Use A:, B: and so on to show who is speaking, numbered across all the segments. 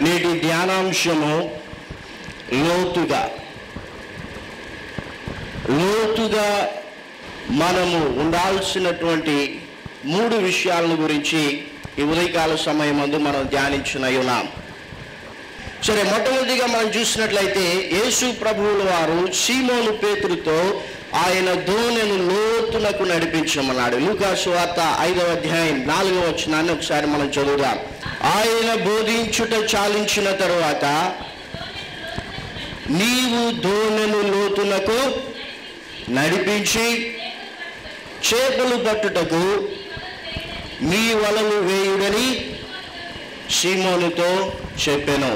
A: నేటి ధ్యానాంశము లోతుగా మనము ఉండాల్సినటువంటి 3 విషయాలను గురించి ఈ ఉదయకాల సమయమందు మనం ధ్యానించున్నాం. సరే, మొట్టమొదటిగా మనం చూసినట్లయితే యేసు ప్రభువుల వారు సీమోను పేతురుతో ఆయన దోణెను లోతునకు నడిపించమన్నాడు. లూకా సువార్త 5వ అధ్యాయం 4వ వచనాన్ని ఒకసారి మనం చదువుదాం. ఆయన బోధించుట చాలించిన తరువాత, నీవు దోణెను లోతునకు నడిపించి చేపలు పట్టుటకు మీ వలలు వేయుడని సీమోనుతో చెప్పెను.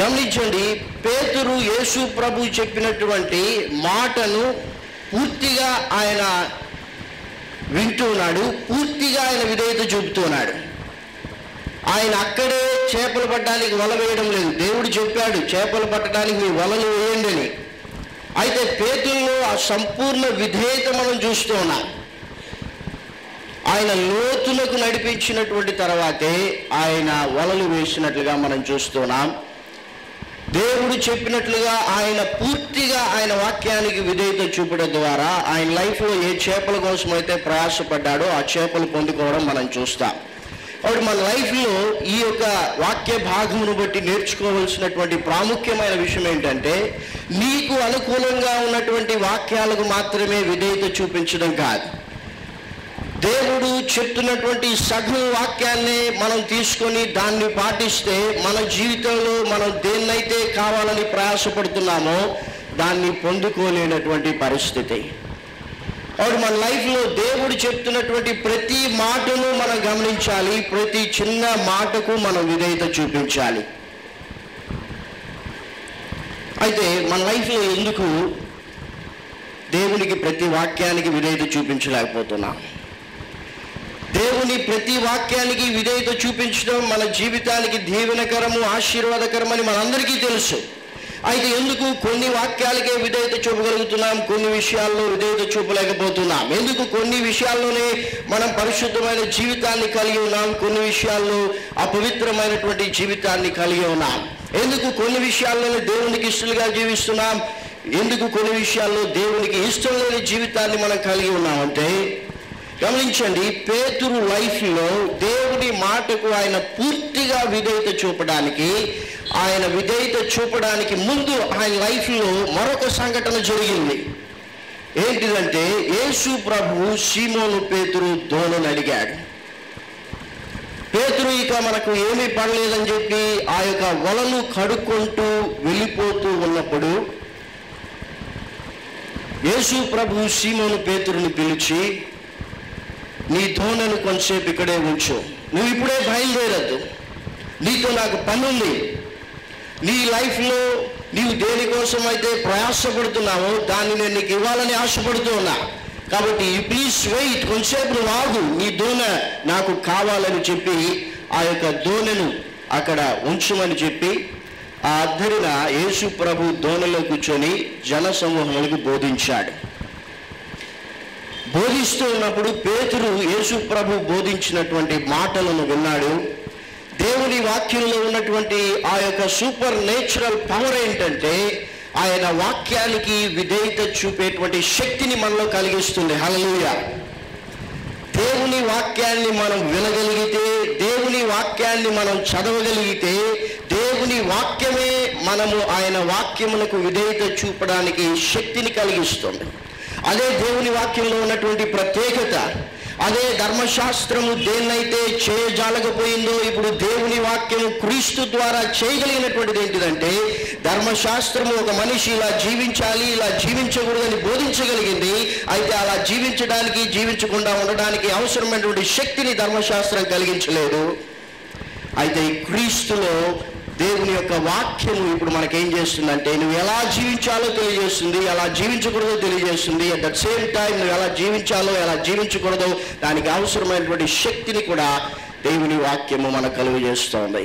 A: గమనించండి, పేతురు యేసు ప్రభు చెప్పినటువంటి మాటను పూర్తిగా ఆయన వింటున్నాడు, పూర్తిగా ఆయన విధేయత చూపుతున్నాడు. ఆయన అక్కడే చేపలు పట్టడానికి వల వేయడం లేదు. దేవుడు చెప్పాడు చేపలు పట్టడానికి మీ వలలు వేయండి అని. అయితే పేతురులో ఆ సంపూర్ణ విధేయత మనం చూస్తూ ఉన్నాం. ఆయన లోతులకు నడిపించినటువంటి తర్వాతే ఆయన వలలు వేసినట్లుగా మనం చూస్తున్నాం. దేవుడు చెప్పినట్లుగా ఆయన పూర్తిగా ఆయన వాక్యానికి విధేయత చూపడం ద్వారా ఆయన లైఫ్లో ఏ చేపల కోసం అయితే ప్రయాసపడ్డాడో ఆ చేపలు పొందుకోవడం మనం చూస్తాం. కాబట్టి మన లైఫ్లో ఈ యొక్క వాక్య భాగమును బట్టి నేర్చుకోవాల్సినటువంటి ప్రాముఖ్యమైన విషయం ఏంటంటే, నీకు అనుకూలంగా ఉన్నటువంటి వాక్యాలకు మాత్రమే విధేయత చూపించడం కాదు. దేవుడు చెప్తున్నటువంటి సగం వాక్యాన్ని మనం తీసుకొని దాన్ని పాటిస్తే మన జీవితంలో మనం దేన్నైతే కావాలని ప్రయాసపడుతున్నామో దాన్ని పొందుకోలేనటువంటి పరిస్థితి. కాబట్టి మన లైఫ్లో దేవుడు చెప్తున్నటువంటి ప్రతి మాటను మనం గమనించాలి, ప్రతి చిన్న మాటకు మనం విధేయత చూపించాలి. అయితే మన లైఫ్లో ఎందుకు దేవునికి ప్రతి వాక్యానికి విధేయత చూపించలేకపోతున్నాం? దేవుని ప్రతి వాక్యానికి విధేయత చూపించడం మన జీవితానికి దీవెనకరము, ఆశీర్వాదకరమని మనందరికీ తెలుసు. అయితే ఎందుకు కొన్ని వాక్యాలకే విధేయత చూపగలుగుతున్నాం, కొన్ని విషయాల్లో విధేయత చూపలేకపోతున్నాం? ఎందుకు కొన్ని విషయాల్లోనే మనం పరిశుద్ధమైన జీవితాన్ని కలిగి ఉన్నాం, కొన్ని విషయాల్లో అపవిత్రమైనటువంటి జీవితాన్ని కలిగి ఉన్నాం? ఎందుకు కొన్ని విషయాల్లోనే దేవునికి ఇష్టలుగా జీవిస్తున్నాం, ఎందుకు కొన్ని విషయాల్లో దేవునికి ఇష్టం లేని జీవితాన్ని మనం కలిగి ఉన్నామంటే, గమనించండి, పేతురు లైఫ్లో దేవుడి మాటకు ఆయన పూర్తిగా విధేయత చూపడానికి, ఆయన విధేయత చూపడానికి ముందు ఆయన లైఫ్లో మరొక సంఘటన జరిగింది. ఏంటిదంటే, యేసు ప్రభు సీమోను పేతురు దోణను అడిగాడు. పేతురు ఇక మనకు ఏమీ పడలేదని చెప్పి ఆ యొక్క వలలు కడుక్కుంటూ వెళ్ళిపోతూ ఉన్నప్పుడు యేసు ప్రభు సీమోను పేతురుని పిలిచి, నీ దోణను కొంతసేపు ఇక్కడే ఉంచు, నువ్వు ఇప్పుడే బయలుదేరద్దు, నీతో నాకు పని ఉంది. నీ లైఫ్లో నీవు దేనికోసం అయితే ప్రయాసపడుతున్నావో దాన్ని నేను నీకు ఇవ్వాలని ఆశపడుతూ ఉన్నా, కాబట్టి ప్లీజ్ వెయిట్, కొంతసేపు నువ్వు ఆగు, నీ దోణ నాకు కావాలని చెప్పి ఆ యొక్క దోణను అక్కడ ఉంచమని చెప్పి ఆ అద్దరిన యేసు ప్రభు దోణలో కూర్చొని జన సమూహములకు బోధించాడు. బోధిస్తూ ఉన్నప్పుడు పేతురు యేసు ప్రభు బోధించినటువంటి మాటలను విన్నాడు. దేవుని వాక్యంలో ఉన్నటువంటి ఆ యొక్క సూపర్ నేచురల్ పవర్ ఏంటంటే, ఆయన వాక్యానికి విధేయత చూపేటువంటి శక్తిని మనలో కలిగిస్తుంది. హల్లెలూయా! దేవుని వాక్యాన్ని మనం వినగలిగితే, దేవుని వాక్యాన్ని మనం చదవగలిగితే, దేవుని వాక్యమే మనము ఆయన వాక్యములకు విధేయత చూపడానికి శక్తిని కలిగిస్తుంది. అదే దేవుని వాక్యంలో ఉన్నటువంటి ప్రత్యేకత. అదే ధర్మశాస్త్రము దేన్నైతే చేయజాలకపోయిందో ఇప్పుడు దేవుని వాక్యము క్రీస్తు ద్వారా చేయగలిగినటువంటిది ఏంటిదంటే, ధర్మశాస్త్రము ఒక మనిషి ఇలా జీవించాలి, ఇలా జీవించకూడదని బోధించగలిగింది. అయితే అలా జీవించడానికి, జీవించకుండా ఉండడానికి అవసరమైనటువంటి శక్తిని ధర్మశాస్త్రం కలిగించలేదు. అయితే క్రీస్తులో దేవుని యొక్క వాక్యము ఇప్పుడు మనకేం చేస్తుందంటే, నువ్వు ఎలా జీవించాలో తెలియజేస్తుంది, ఎలా జీవించకూడదో తెలియజేస్తుంది. అట్ ద సేమ్ టైం నువ్వు ఎలా జీవించాలో, ఎలా జీవించకూడదో దానికి అవసరమైనటువంటి శక్తిని కూడా దేవుని వాక్యము మనకు కలుగజేస్తోంది.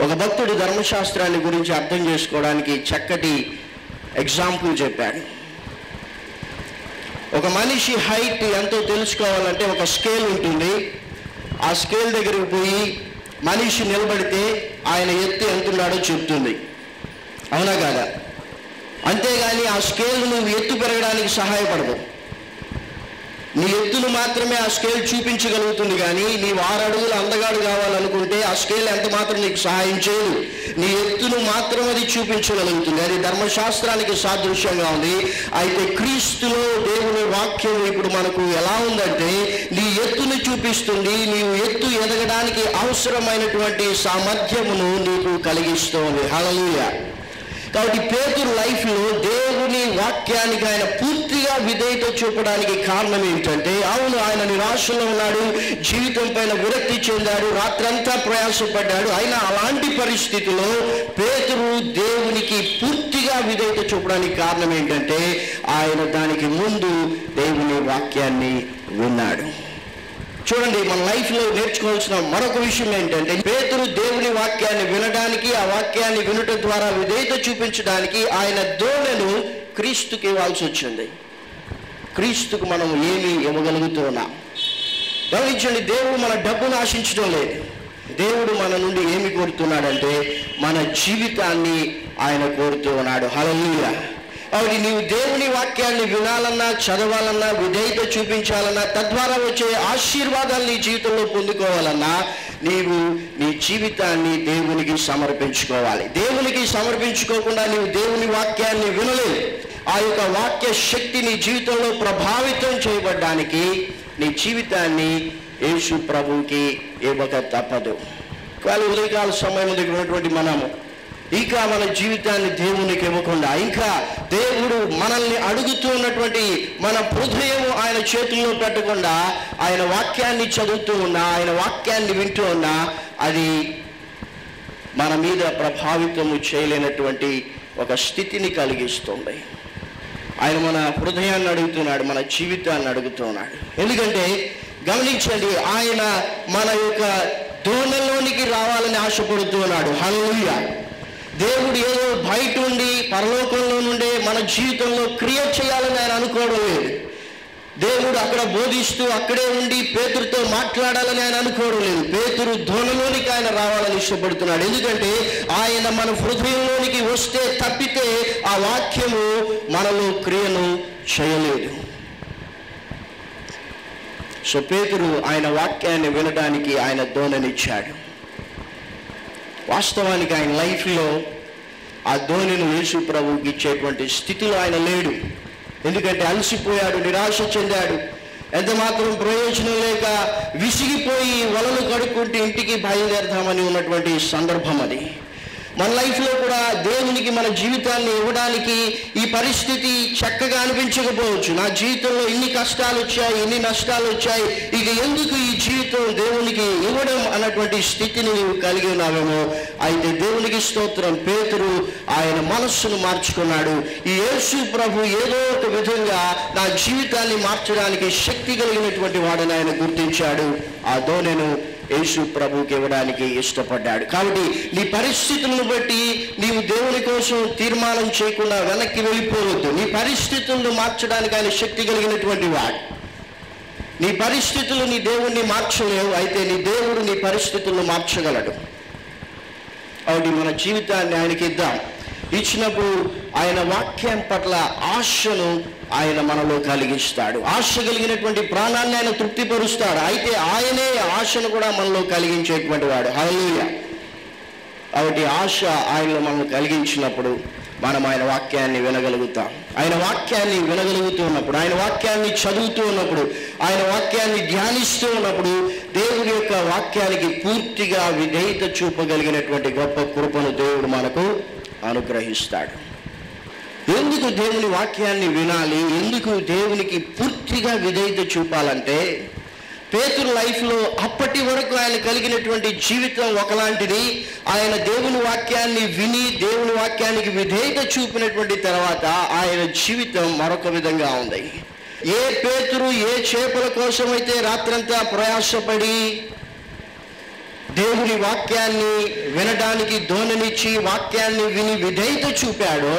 A: ఒక భక్తుడు ధర్మశాస్త్రాన్ని గురించి అర్థం చేసుకోవడానికి చక్కటి ఎగ్జాంపుల్ చెప్పాడు. ఒక మనిషి హైట్ ఎంతో తెలుసుకోవాలంటే ఒక స్కేల్ ఉంటుంది. ఆ స్కేల్ దగ్గరికి పోయి మనిషి నిలబడితే ఆయన ఎత్తు ఎంతున్నాడో చెప్తుంది, అవునా కాదా? అంతేగాని ఆ స్కేల్ నువ్వు ఎత్తు పెరగడానికి సహాయపడదు. నీ ఎత్తును మాత్రమే ఆ స్కేల్ చూపించగలుగుతుంది. కానీ నీవు 6 అడుగులు అందగాడు కావాలనుకుంటే ఆ స్కేల్ ఎంత మాత్రం నీకు సహాయం చేయదు. నీ ఎత్తును మాత్రం అది చూపించగలుగుతుంది. అది ధర్మశాస్త్రానికి సాదృశ్యంగా ఉంది. అయితే క్రీస్తులో దేవుని వాక్యం ఇప్పుడు మనకు ఎలా ఉందంటే నీ ఎత్తును చూపిస్తుంది. నీవు ఎత్తు ఎదగడానికి అవసరమైనటువంటి సామర్థ్యమును నీకు కలిగిస్తోంది. హల్లెలూయా. కాబట్టి పేతురు లైఫ్లో దేవుని వాక్యానికి ఆయన పూర్తిగా విధేయత చూపడానికి కారణం ఏంటంటే, అవును ఆయన నిరాశలో ఉన్నాడు, జీవితం పైన విరక్తి చెందాడు, రాత్రంతా ప్రయాసపడ్డాడు. అయినా అలాంటి పరిస్థితిలో పేతురు దేవునికి పూర్తిగా విధేయత చూపడానికి కారణం ఏంటంటే ఆయన దానికి ముందు దేవుని వాక్యాన్ని విన్నాడు. చూడండి, మన లైఫ్లో నేర్చుకోవాల్సిన మరొక విషయం ఏంటంటే పేతురు దేవుని వాక్యాన్ని వినడానికి, ఆ వాక్యాన్ని వినుట ద్వారా విధేయత చూపించడానికి ఆయన ధోరణిను క్రీస్తుకి ఇవ్వాల్సి వచ్చింది. క్రీస్తుకు మనం ఏమి ఇవ్వగలుగుతున్నాం? గమనించండి, దేవుడు మన డబ్బును ఆశించడం లేదు. దేవుడు మన నుండి ఏమి కోరుతున్నాడంటే మన జీవితాన్ని ఆయన కోరుతూ ఉన్నాడు. హల్లెలూయా. కాబట్టి నీవు దేవుని వాక్యాన్ని వినాలన్నా, చదవాలన్నా, విధేయత చూపించాలన్నా, తద్వారా వచ్చే ఆశీర్వాదాలు నీ జీవితంలో పొందుకోవాలన్నా నీవు నీ జీవితాన్ని దేవునికి సమర్పించుకోవాలి. దేవునికి సమర్పించుకోకుండా నీవు దేవుని వాక్యాన్ని వినలేవు. ఆ యొక్క వాక్య శక్తి నీ జీవితంలో ప్రభావితం చేయబడ్డానికి నీ జీవితాన్ని యేసు ప్రభువుకి ఇవ్వక తప్పదు. కానీ ఉదయకాల సమయం దగ్గర ఉన్నటువంటి మనము ఇంకా మన జీవితాన్ని దేవునికి ఇవ్వకుండా, ఇంకా దేవుడు మనల్ని అడుగుతూ ఉన్నటువంటి మన హృదయం ఆయన చేతుల్లో పెట్టకుండా ఆయన వాక్యాన్ని చదువుతూ ఉన్నా, ఆయన వాక్యాన్ని వింటూ ఉన్నా అది మన మీద ప్రభావితము చేయలేనటువంటి ఒక స్థితిని కలిగిస్తుంది. ఆయన మన హృదయాన్ని అడుగుతున్నాడు, మన జీవితాన్ని అడుగుతున్నాడు. ఎందుకంటే గమనించండి, ఆయన మన యొక్క ధోరణిలోనికి రావాలని ఆశపడుతూ ఉన్నాడు. హల్లెలూయా. దేవుడు ఏదో బయట ఉండి పరలోకంలో నుండే మన జీవితంలో క్రియ చేయాలని ఆయన అనుకోవడం లేదు. దేవుడు అక్కడ బోధిస్తూ అక్కడే ఉండి పేతురుతో మాట్లాడాలని ఆయన అనుకోవడం లేదు. పేతురు ధోరణిలోనికి ఆయన రావాలని ఇష్టపడుతున్నాడు. ఎందుకంటే ఆయన మన హృదయంలోనికి వస్తే తప్పితే ఆ వాక్యము మనలో క్రియను చేయలేదు. సో పేతురు ఆయన వాక్యాన్ని వినడానికి ఆయన ధోరణినిచ్చాడు. వాస్తవానికి ఆయన లైఫ్లో ఆ ధోరణిని యేసు ప్రభువుకి ఇచ్చేటువంటి స్థితిలో ఆయన లేడు. ఎందుకంటే అలసిపోయాడు, నిరాశ చెందాడు, ఎంత మాత్రం ప్రయోజనం లేక విసిగిపోయి వలలు కడుక్కుంటూ ఇంటికి బయలుదేరదామని ఉన్నటువంటి సందర్భం అది. మన లైఫ్లో కూడా దేవునికి మన జీవితాన్ని ఇవ్వడానికి ఈ పరిస్థితి చక్కగా అనిపించకపోవచ్చు. నా జీవితంలో ఇన్ని కష్టాలు వచ్చాయి, ఇన్ని నష్టాలు వచ్చాయి, ఇక ఎందుకు ఈ జీవితం దేవునికి ఇవ్వడం అన్నటువంటి స్థితిని నీవు కలిగి ఉన్నావేమో. అయితే దేవునికి స్తోత్రం, పేతురు ఆయన మనస్సును మార్చుకున్నాడు. ఈ యేసు ప్రభు ఏదో ఒక విధంగా నా జీవితాన్ని మార్చడానికి శక్తి కలిగినటువంటి వాడని ఆయన గుర్తించాడు. ఆ ధోరణిను యేసు ప్రభువుకి ఇవ్వడానికి ఇష్టపడ్డాడు. కాబట్టి నీ పరిస్థితులను బట్టి నీవు దేవుని కోసం తీర్మానం చేయకుండా వెనక్కి వెళ్ళిపోవద్దు. నీ పరిస్థితులను మార్చడానికి ఆయన శక్తి కలిగినటువంటి వాడు. నీ పరిస్థితులు నీ దేవుణ్ణి మార్చలేవు, అయితే నీ దేవుడు నీ పరిస్థితులను మార్చగలడు. కాబట్టి మన జీవితాన్ని ఆయనకి ఇద్దాం. ఇచ్చినప్పుడు ఆయన వాక్యం పట్ల ఆశను ఆయన మనలో కలిగిస్తాడు. ఆశ కలిగినటువంటి ప్రాణాన్ని ఆయన తృప్తిపరుస్తాడు. అయితే ఆయనే ఆశను కూడా మనలో కలిగించేటువంటి వాడు. హల్లెలూయా. కాబట్టి ఆశ ఆయనలో మనం కలిగించినప్పుడు మనం ఆయన వాక్యాన్ని వినగలుగుతాం. ఆయన వాక్యాన్ని వినగలుగుతూ ఉన్నప్పుడు, ఆయన వాక్యాన్ని చదువుతూ ఉన్నప్పుడు, ఆయన వాక్యాన్ని ధ్యానిస్తూ ఉన్నప్పుడు దేవుడి యొక్క వాక్యానికి పూర్తిగా విధేయత చూపగలిగినటువంటి గొప్ప కృపను దేవుడు మనకు అనుగ్రహిస్తాడు. ఎందుకు దేవుని వాక్యాన్ని వినాలి, ఎందుకు దేవునికి పూర్తిగా విధేయత చూపాలంటే పేతురు లైఫ్లో అప్పటి వరకు ఆయన కలిగినటువంటి జీవితం ఒకలాంటిది. ఆయన దేవుని వాక్యాన్ని విని దేవుని వాక్యానికి విధేయత చూపినటువంటి తర్వాత ఆయన జీవితం మరొక విధంగా ఉంది. ఏ పేతురు ఏ చేపల కోసమైతే రాత్రంతా ప్రయాసపడి దేవుని వాక్యాన్ని వినడానికి ధోరణినిచ్చి వాక్యాన్ని విని విధేయత చూపాడో,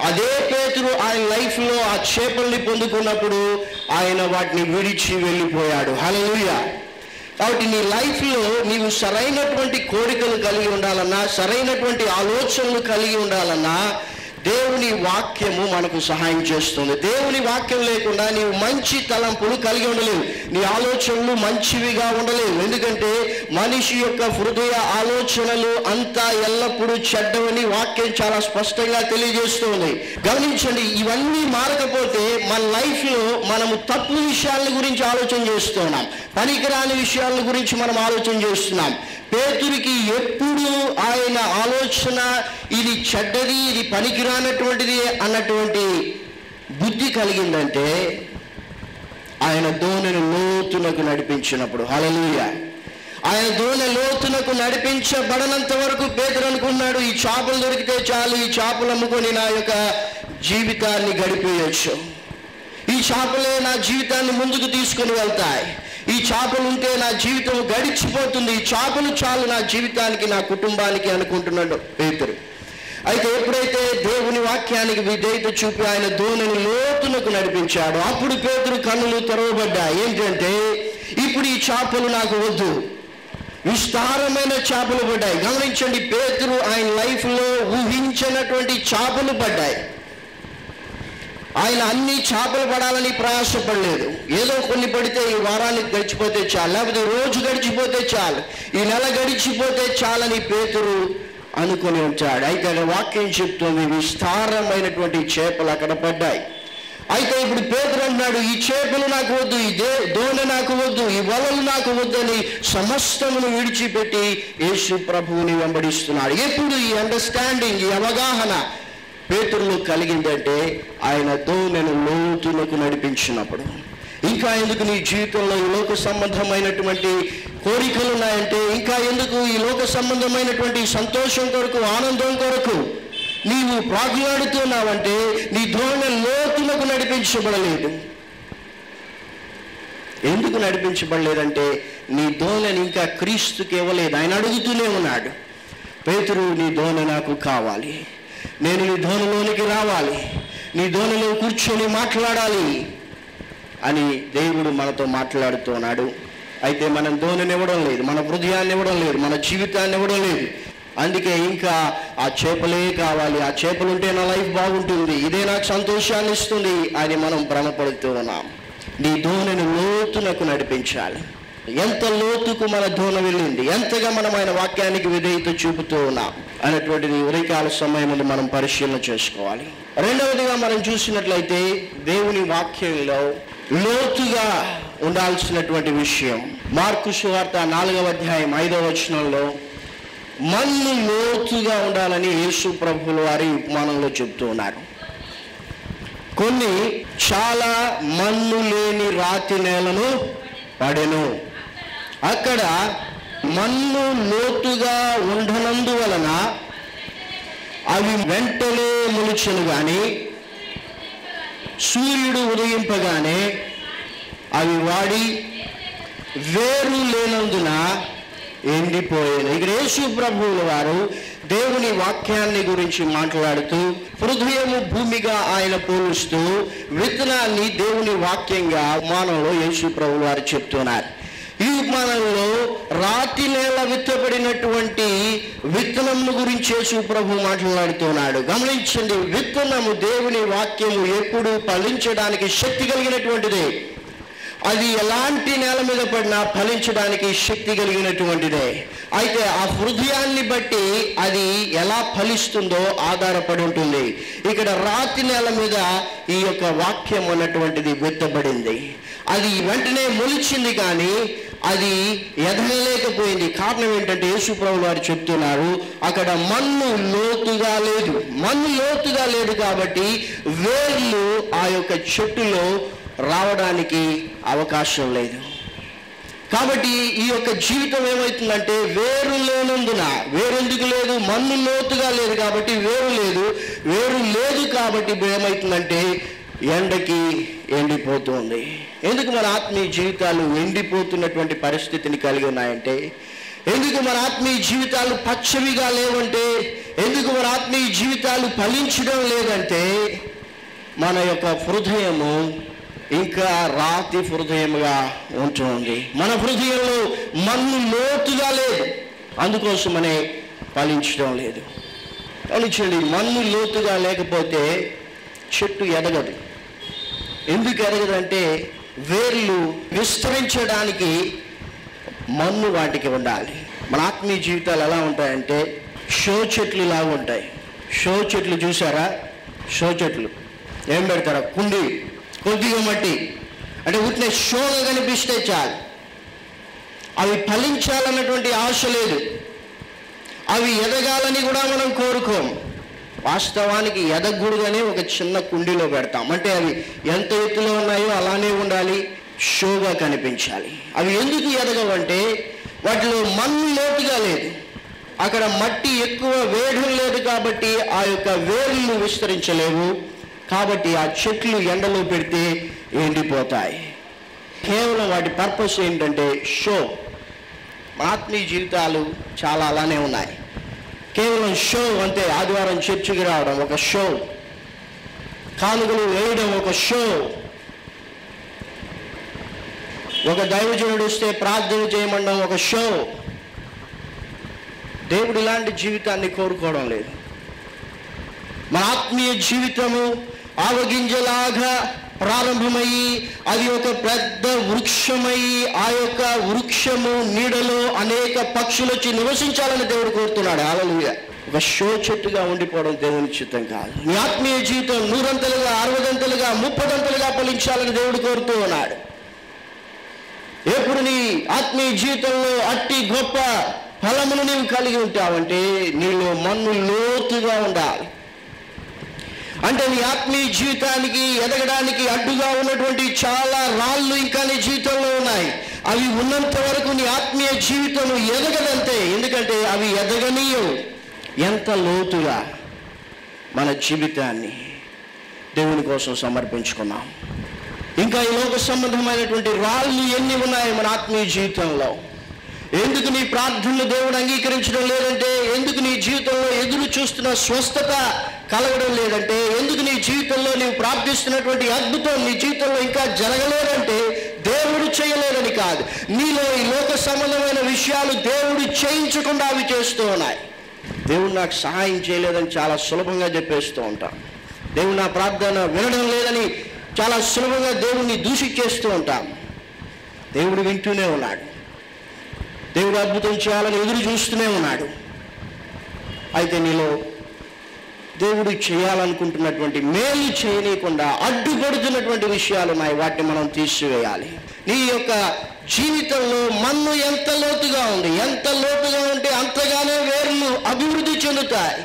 A: అదే పేతురు ఆయన లైఫ్లో ఆ చేపల్ని పొందుకున్నప్పుడు ఆయన వాటిని విడిచి వెళ్ళిపోయాడు. హల్లెలూయా. కాబట్టి నీ లైఫ్లో నీవు సరైనటువంటి కోరికలు కలిగి ఉండాలన్నా, సరైనటువంటి ఆలోచనలు కలిగి ఉండాలన్నా దేవుని వాక్యము మనకు సహాయం చేస్తుంది. దేవుని వాక్యం లేకుండా నీవు మంచి తలంపులు కలిగి ఉండలేవు, నీ ఆలోచనలు మంచివిగా ఉండలేవు. ఎందుకంటే మనిషి యొక్క హృదయ ఆలోచనలు అంతా ఎల్లప్పుడూ చెడ్డవని వాక్యం చాలా స్పష్టంగా తెలియజేస్తుంది. గమనించండి, ఇవన్నీ మారకపోతే మన లైఫ్లో మనము తప్పు విషయాల గురించి ఆలోచన చేస్తున్నాం, పనికిరాని విషయాల గురించి మనం ఆలోచన చేస్తున్నాం. పేతురికి ఎప్పుడు ఆయన ఆలోచన ఇది చెడ్డది, ఇది పనికిరానటువంటిది అన్నటువంటి బుద్ధి కలిగిందంటే ఆయన దోణిని లోతునకు నడిపించినప్పుడు. హల్లెలూయా. ఆయన దోణి లోతునకు నడిపించబడనంత వరకు పేతురు అనుకున్నాడు, ఈ చేపలు దొరికితే చాలు, ఈ చేపలు అమ్ముకొని నా యొక్క జీవితాన్ని గడిపేయచ్చు, ఈ చేపలే నా జీవితాన్ని ముందుకు తీసుకొని వెళ్తాయి, ఈ చేపలు ఉంటే నా జీవితం గడిచిపోతుంది, ఈ చేపలు చాలు నా జీవితానికి, నా కుటుంబానికి అనుకుంటున్నాడు పేతురు. అయితే ఎప్పుడైతే దేవుని వాక్యానికి విధేయత చూపి ఆయన దోణిని లోతునకు నడిపించాడు, అప్పుడు పేతురు కన్నులు తెరవబడ్డాయి. ఏంటంటే ఇప్పుడు ఈ చేపలు నాకు వద్దు, విస్తారమైన చేపలు పడ్డాయి. గమనించండి, పేతురు ఆయన లైఫ్లో ఊహించినటువంటి చేపలు పడ్డాయి. ఆయన అన్ని చేపలు పడాలని ప్రయాసపడలేదు. ఏదో కొన్ని పడితే ఈ వారానికి గడిచిపోతే చాలు, లేకపోతే రోజు గడిచిపోతే చాలు, ఈ నెల గడిచిపోతే చాలని పేతురు అనుకుని ఉంటాడు. అయితే వాక్యం చెప్తుంది విస్తారమైనటువంటి చేపలు అక్కడ పడ్డాయి. అయితే ఇప్పుడు పేతురు అంటున్నాడు, ఈ చేపలు నాకు వద్దు, ఈ దోణి నాకు వద్దు, ఈ వలలు నాకు వద్దని సమస్తమును విడిచిపెట్టి యేసు ప్రభువుని వెంబడిస్తున్నాడు. ఎప్పుడు ఈ అండర్స్టాండింగ్, ఈ అవగాహన పేతురులో కలిగిందంటే ఆయన దోణిని లోతునకు నడిపించినప్పుడు. ఇంకా ఎందుకు నీ జీవితంలో ఈ లోక సంబంధమైనటువంటి కోరికలు ఉన్నాయంటే, ఇంకా ఎందుకు ఈ లోక సంబంధమైనటువంటి సంతోషం కొరకు, ఆనందం కొరకు నీవు ప్రాగులాడుతున్నావంటే నీ దోణి లోతునకు నడిపించబడలేదు. ఎందుకు నడిపించబడలేదంటే నీ దోణిని ఇంకా క్రీస్తుకి ఇవ్వలేదు. ఆయన అడుగుతూనే ఉన్నాడు, పేతురు నీ దోణి నాకు కావాలి, నేను నీ దోణిలోనికి రావాలి, నీ దోణిలో కూర్చొని మాట్లాడాలి అని దేవుడు మనతో మాట్లాడుతున్నాడు. అయితే మనం దోణిని ఇవ్వడం లేదు, మన హృదయాన్ని ఇవ్వడం లేదు, మన జీవితాన్ని ఇవ్వడం లేదు. అందుకే ఇంకా ఆ చేపలే కావాలి, ఆ చేపలు ఉంటే నా లైఫ్ బాగుంటుంది, ఇదే నాకు సంతోషాన్ని ఇస్తుంది అని మనం భ్రమపడుతూ ఉన్నాం. నీ దోణిని లోతునకు నడిపించాలి. ఎంత లోతుకు మన దోణి వెళ్ళింది, ఎంతగా మనం ఆయన వాక్యానికి విధేయత చూపుతూ ఉన్నాం అనేటువంటిది ఉదయకాల సమయంలో మనం పరిశీలన చేసుకోవాలి. రెండవదిగా మనం చూసినట్లయితే దేవుని వాక్యంలో లోతుగా ఉండాల్సినటువంటి విషయం, మార్కు సువార్త 4వ అధ్యాయం 5వ వచనంలో మన్ను లోతుగా ఉండాలని యేసు ప్రభువుల వారి ఉపమానంలో చెప్తూ ఉన్నారు. కొన్ని చాలా మన్ను లేని రాతి నేలను పడెను, అక్కడ మన్ను లోతుగా ఉండనందువలన అవి వెంటనే మొలిచెను, కానీ సూర్యుడు ఉదయింపగానే అవి వాడి వేరు లేనందున ఎండిపోయాను. ఇక్కడ యేసు ప్రభువుల వారు దేవుని వాక్యాన్ని గురించి మాట్లాడుతూ హృదయము భూమిగా ఆయన పోలుస్తూ విత్తనాన్ని దేవుని వాక్యంగా ఉపమానంలో యేసు ప్రభువుల వారు చెప్తున్నారు. ఈ ఉపమానంలో రాతి నేల విత్తబడినటువంటి విత్తనము గురించి యేసు ప్రభు మాట్లాడుతున్నాడు. గమనించండి, విత్తనము దేవుని వాక్యము ఎప్పుడు ఫలించడానికి శక్తి కలిగినటువంటిదే. అది ఎలాంటి నేల మీద పడినా ఫలించడానికి శక్తి కలిగినటువంటిదే. అయితే ఆ హృదయాన్ని బట్టి అది ఎలా ఫలిస్తుందో ఆధారపడి ఉంటుంది. ఇక్కడ రాతి నేల మీద ఈ యొక్క వాక్యం అన్నటువంటిది విత్తబడింది. అది వెంటనే మొలిచింది, కానీ అది ఎదగలేకపోయింది. కారణం ఏంటంటే యేసు ప్రభువు వారు చెప్తున్నారు, అక్కడ మన్ను లోతుగా లేదు. మన్ను లోతుగా లేదు కాబట్టి వేర్లు ఆ యొక్క చెట్టులో రావడానికి అవకాశం లేదు. కాబట్టి ఈ యొక్క జీవితం ఏమవుతుందంటే వేరు లేనందున, వేరెందుకు లేదు, మన్ను లోతుగా లేదు కాబట్టి వేరు లేదు, వేరు లేదు కాబట్టి ఏమవుతుందంటే ఎండకి ఎండిపోతుంది. ఎందుకు మన ఆత్మీయ జీవితాలు ఎండిపోతున్నటువంటి పరిస్థితిని కలిగి ఉన్నాయంటే, ఎందుకు మన ఆత్మీయ జీవితాలు పచ్చవిగా లేవంటే, ఎందుకు మన ఆత్మీయ జీవితాలు ఫలించడం లేదంటే మన యొక్క హృదయము ఇంకా రాతి హృదయముగా ఉంటుంది. మన హృదయంలో మన్ను లోతుగా లేదు, అందుకోసమనే ఫలించడం లేదు. ఫలించండి. మన్ను లోతుగా లేకపోతే చెట్టు ఎదగదు. ఎందుకు ఎదగదంటే వేర్లు విస్తరించడానికి మన్ను వాటికి ఉండాలి. మన ఆత్మీయ జీవితాలు ఎలా ఉంటాయంటే షో చెట్లు లాగా ఉంటాయి. షో చెట్లు చూసారా? షో చెట్లు ఏం పెడతారా? కుండి, కొద్దిగా మట్టి, అంటే ఉట్టిన షోగా కనిపిస్తే చాలు. అవి ఫలించాలన్నటువంటి ఆశ లేదు, అవి ఎదగాలని కూడా మనం కోరుకోము. వాస్తవానికి ఎదగకూడదని ఒక చిన్న కుండీలో పెడతాం. అంటే అవి ఎంత ఎత్తులో ఉన్నాయో అలానే ఉండాలి, షోగా కనిపించాలి. అవి ఎందుకు ఎదగవంటే వాటిలో మన్ను లోతుగా లేదు, అక్కడ మట్టి ఎక్కువ వేయడం లేదు కాబట్టి ఆ యొక్క వేర్లు విస్తరించలేవు. కాబట్టి ఆ చెట్లు ఎండలో పెడితే ఎండిపోతాయి. కేవలం వాటి పర్పస్ ఏంటంటే షో. ఆత్మీయ జీవితాలు చాలా అలానే ఉన్నాయి. కేవలం షో అంతే. ఆదివారం చర్చికి రావడం ఒక షో, కానుకలు వేయడం ఒక షో, ఒక దైవజనుడు వస్తే ప్రార్థన చేయమండం ఒక షో. దేవుడు ఇలాంటి జీవితాన్ని కోరుకోవడం లేదు. మన ఆత్మీయ జీవితము ఆవగింజలాగా ప్రారంభమయ్యి అది ఒక పెద్ద వృక్షమయ్యి ఆ యొక్క వృక్షము నీడలో అనేక పక్షులు వచ్చి నివసించాలని దేవుడు కోరుతున్నాడు. హల్లెలూయా. ఒక షో చెట్టుగా ఉండిపోవడం దేవుని చిత్తం కాదు. నీ ఆత్మీయ జీవితం 100 60 30 ఫలించాలని దేవుడు కోరుతూ ఉన్నాడు. ఎప్పుడు నీ ఆత్మీయ జీవితంలో అట్టి గొప్ప ఫలమును నీవు కలిగి ఉంటావంటే నీలో మన్ను లోతుగా ఉండాలి. అంటే నీ ఆత్మీయ జీవితానికి ఎదగడానికి అడ్డుగా ఉన్నటువంటి చాలా రాళ్ళు ఇంకా నీ జీవితంలో ఉన్నాయి. అవి ఉన్నంత వరకు నీ ఆత్మీయ జీవితం ఎదగదంతే. ఎందుకంటే అవి ఎదగనీయవు. ఎంత లోతుగా మన జీవితాన్ని దేవుని కోసం సమర్పించుకున్నాం. ఇంకా ఈ లోక సంబంధమైనటువంటి రాళ్ళు ఎన్ని ఉన్నాయి మన ఆత్మీయ జీవితంలో? ఎందుకు నీ ప్రార్థనలు దేవుడు అంగీకరించడం లేదంటే, ఎందుకు నీ జీవితంలో ఎదురు చూస్తున్న స్వస్థత కలగడం లేదంటే, ఎందుకు నీ జీవితంలో నీవు ప్రార్థిస్తున్నటువంటి అద్భుతం నీ జీవితంలో ఇంకా జరగలేదంటే దేవుడు చేయలేదని కాదు, నీలో ఈ లోక సంబంధమైన విషయాలు దేవుడు చేయించకుండా అవి చేస్తూ ఉన్నాయి. దేవుడు నాకు సహాయం చేయలేదని చాలా సులభంగా చెప్పేస్తూ ఉంటాం. దేవుడు నా ప్రార్థన వినడం లేదని చాలా సులభంగా దేవుడిని దూషించేస్తూ ఉంటాం. దేవుడు వింటూనే ఉన్నాడు. దేవుడు అద్భుతం చేయాలని ఎదురు చూస్తూనే ఉన్నాడు. అయితే నీలో దేవుడు చేయాలనుకుంటున్నటువంటి మేలు చేయనీయకుండా అడ్డుపడుతున్నటువంటి విషయాలు ఉన్నాయి. వాటిని మనం తీసివేయాలి. నీ యొక్క జీవితంలో మన్ను ఎంత లోతుగా ఉంది, ఎంత లోతుగా ఉంటే అంతగానే వేర్లు అభివృద్ధి చెందుతాయి.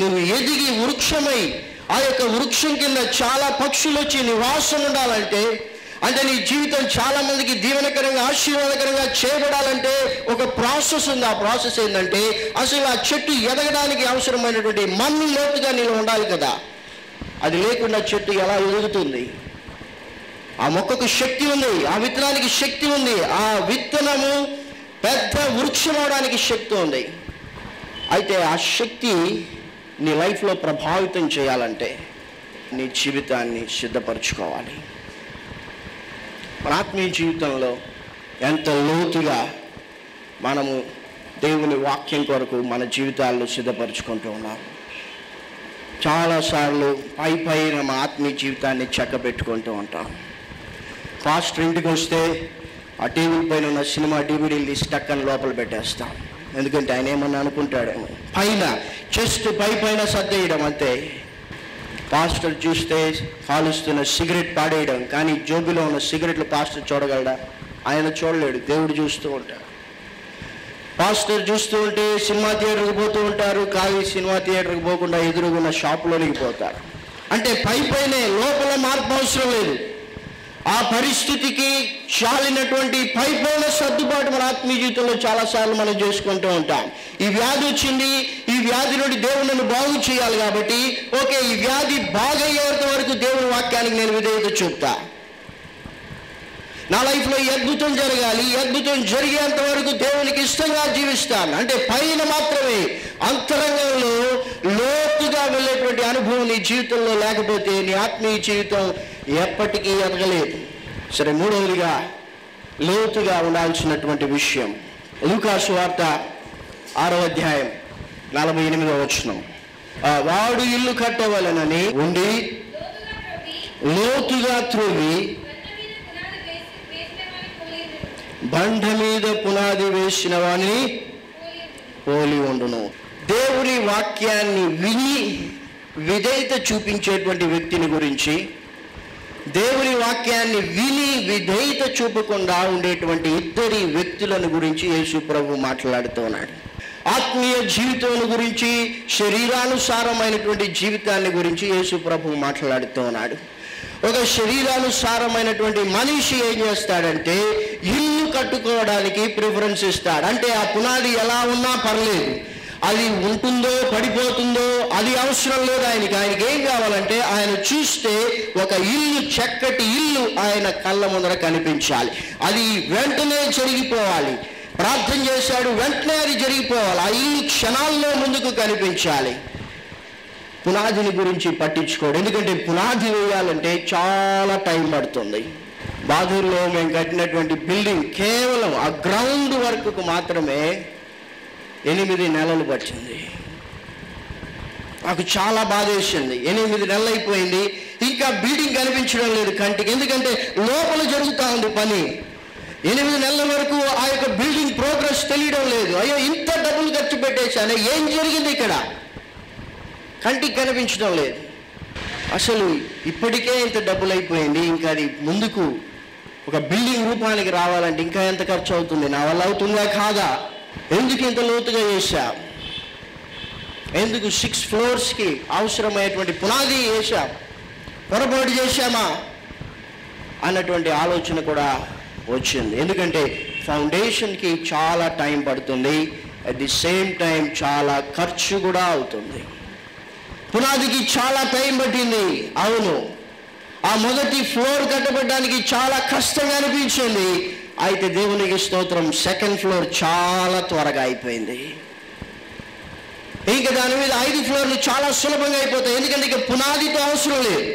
A: నువ్వు ఎదిగి వృక్షమై ఆ యొక్క వృక్షం కింద చాలా పక్షులు వచ్చి నివాసం ఉండాలంటే, అంటే నీ జీవితం చాలా మందికి దీవెనకరంగా ఆశీర్వాదకరంగా చేయబడాలంటే ఒక ప్రాసెస్ ఉంది. ఆ ప్రాసెస్ ఏంటంటే అసలు ఆ చెట్టు ఎదగడానికి అవసరమైనటువంటి మన్ను లోతుగా నీలో ఉండాలి కదా. అది లేకుండా చెట్టు ఎలా ఎదుగుతుంది? ఆ మొక్కకు శక్తి ఉంది, ఆ విత్తనానికి శక్తి ఉంది, ఆ విత్తనము పెద్ద వృక్షం అవడానికి శక్తి ఉంది. అయితే ఆ శక్తి నీ లైఫ్లో ప్రభావితం చేయాలంటే నీ జీవితాన్ని సిద్ధపరచుకోవాలి. మన ఆత్మీయ జీవితంలో ఎంత లోతుగా మనము దేవుని వాక్యం కొరకు మన జీవితాల్లో సిద్ధపరచుకుంటూ ఉన్నాం. చాలాసార్లు పైన మన ఆత్మీయ జీవితాన్ని చక్కబెట్టుకుంటూ ఉంటాం. పాస్టర్ ఇంటికి వస్తే ఆ టీవీ పైన ఉన్న సినిమా డివిడీలు తీసి టక్కని లోపల పెట్టేస్తాం. ఎందుకంటే ఆయన ఏమన్నా అనుకుంటాడేమో. పైన జస్ట్ పైన సర్దేయడం అంతే. పాస్టర్ చూస్తే కాలుస్తున్న సిగరెట్ పాడేయడం, కానీ జోబులో ఉన్న సిగరెట్లు పాస్టర్ చూడగలడా? ఆయన చూడలేడు, దేవుడు చూస్తూ ఉంటాడు. పాస్టర్ చూస్తూ ఉంటే సినిమా థియేటర్కి పోతూ ఉంటారు, కానీ సినిమా థియేటర్కి పోకుండా ఎదురుగున్న షాపులోనికి పోతారు. అంటే పైనే, లోపల మార్పు అవసరం లేదు. ఆ పరిస్థితికి చాలినటువంటి పైన సర్దుబాటు మన ఆత్మీయ జీవితంలో చాలాసార్లు మనం చేసుకుంటూ ఉంటాం. ఈ వ్యాధి వచ్చింది, ఈ వ్యాధి నుండి దేవుడు నన్ను బాగు చేయాలి కాబట్టి ఓకే, ఈ వ్యాధి బాగయ్యేంత వరకు దేవుని వాక్యానికి నేను విధేయత చూపుతా. నా లైఫ్లో ఈ అద్భుతం జరగాలి, ఈ అద్భుతం జరిగేంత వరకు దేవునికి ఇష్టంగా జీవిస్తాను అంటే పైన మాత్రమే, అంతరంగంలో లోతుగా వెళ్ళేటువంటి అనుభవం నీ జీవితంలో లేకపోతే నీ ఆత్మీయ జీవితం ఎప్పటికీ ఎదగలేదు. సరే, మూడవదిగా లోతుగా ఉండాల్సినటువంటి విషయం లూకాసు వార్త 6వ అధ్యాయం 48వ వచనం. వాడు ఇల్లు కట్టవలెనని ఉండి లోతుగా త్రవ్వి బండ మీద పునాది వేసిన వాణ్ణి పోలి ఉండును. దేవుని వాక్యాన్ని విని విధేయత చూపించేటువంటి వ్యక్తిని గురించి, దేవుని వాక్యాన్ని విని విధేయత చూపకుండా ఉండేటువంటి ఇద్దరి వ్యక్తులను గురించి యేసు ప్రభు మాట్లాడుతున్నాడు. ఆత్మీయ జీవితం గురించి, శరీరానుసారమైనటువంటి జీవితాన్ని గురించి యేసు ప్రభు మాట్లాడుతున్నాడు. ఒక శరీరానుసారమైనటువంటి మనిషి ఏం చేస్తాడంటే ఇల్లు కట్టుకోవడానికి ప్రిఫరెన్స్ ఇస్తాడు. అంటే ఆ పునాది ఎలా ఉన్నా పర్లేదు, అది ఉంటుందో పడిపోతుందో అది అవసరం లేదు ఆయనకి. ఆయనకి ఏం కావాలంటే ఆయన చూస్తే ఒక ఇల్లు, చక్కటి ఇల్లు ఆయన కళ్ళ ముందర కనిపించాలి, అది వెంటనే జరిగిపోవాలి. ప్రార్థన చేశాడు, వెంటనే అది జరిగిపోవాలి, ఆ ఇల్లు క్షణాల్లో ముందుకు కనిపించాలి. పునాదిని గురించి పట్టించుకోడు, ఎందుకంటే పునాది వేయాలంటే చాలా టైం పడుతుంది. బాదూరులో మేము కట్టినటువంటి బిల్డింగ్ కేవలం ఆ గ్రౌండ్ వర్క్కు మాత్రమే 8 నెలలు పట్టింది. నాకు చాలా బాధ వేసింది. 8 నెలలు అయిపోయింది, ఇంకా బిల్డింగ్ కనిపించడం లేదు కంటికి, ఎందుకంటే లోపల జరుగుతూ ఉంది పని. 8 నెలల వరకు ఆ యొక్క బిల్డింగ్ ప్రోగ్రెస్ తెలియడం లేదు. అయ్యో, ఇంత డబ్బులు ఖర్చు పెట్టేశాను, ఏం జరిగింది ఇక్కడ, కంటికి కనిపించడం లేదు. అసలు ఇప్పటికే ఇంత డబ్బులు అయిపోయింది, ఇంకా అది ముందుకు ఒక బిల్డింగ్ రూపానికి రావాలంటే ఇంకా ఎంత ఖర్చు అవుతుంది, నా వల్ల అవుతుందా కాదా, ఎందుకు ఇంత లోతుగా చేశా, ఎందుకు 6 ఫ్లోర్స్కి అవసరమైనటువంటి పునాది వేసా, పొరపాటు చేశామా అన్నటువంటి ఆలోచన కూడా వచ్చింది. ఎందుకంటే ఫౌండేషన్కి చాలా టైం పడుతుంది, అట్ ది సేమ్ టైం చాలా ఖర్చు కూడా అవుతుంది. పునాదికి చాలా టైం పట్టింది, అవును. ఆ మొదటి ఫ్లోర్ కట్టబడడానికి చాలా కష్టంగా అనిపించింది. అయితే దేవునికి స్తోత్రం, 2nd ఫ్లోర్ చాలా త్వరగా అయిపోయింది. ఇంకా దాని మీద 5 ఫ్లోర్లు చాలా సులభంగా అయిపోతాయి, ఎందుకంటే ఇక పునాదితో అవసరం లేదు.